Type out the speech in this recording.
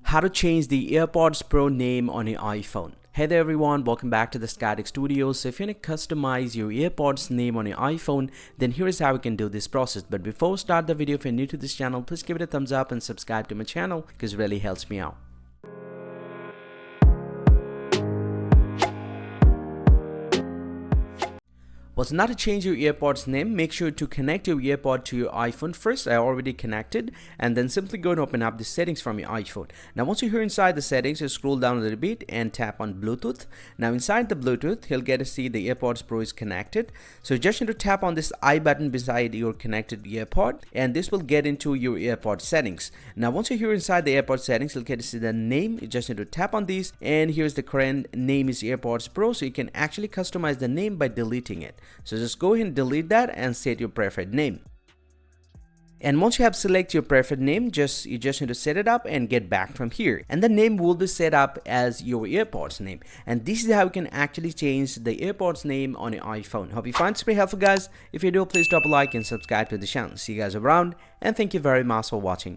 How to change the AirPods Pro name on your iPhone. Hey there everyone, welcome back to the Static Studios. So if you want to customize your AirPods name on your iPhone, then here is how we can do this process. But before we start the video, if you're new to this channel, please give it a thumbs up and subscribe to my channel because it really helps me out. Well, so now to change your AirPods name, make sure to connect your AirPod to your iPhone first. I already connected, and then simply go and open up the settings from your iPhone. Now once you're here inside the settings, you scroll down a little bit and tap on Bluetooth. Now inside the Bluetooth, you'll get to see the AirPods Pro is connected. So you just need to tap on this I button beside your connected AirPod, and this will get into your AirPod settings. Now once you're here inside the AirPod settings, you'll get to see the name. You just need to tap on these, and here's the current name is AirPods Pro, so you can actually customize the name by deleting it. So just go ahead and delete that and set your preferred name. And once you have selected your preferred name, you just need to set it up and get back from here. And the name will be set up as your AirPods name. And this is how you can actually change the AirPods name on your iPhone. Hope you find this very helpful, guys. If you do, please drop a like and subscribe to the channel. See you guys around, and thank you very much for watching.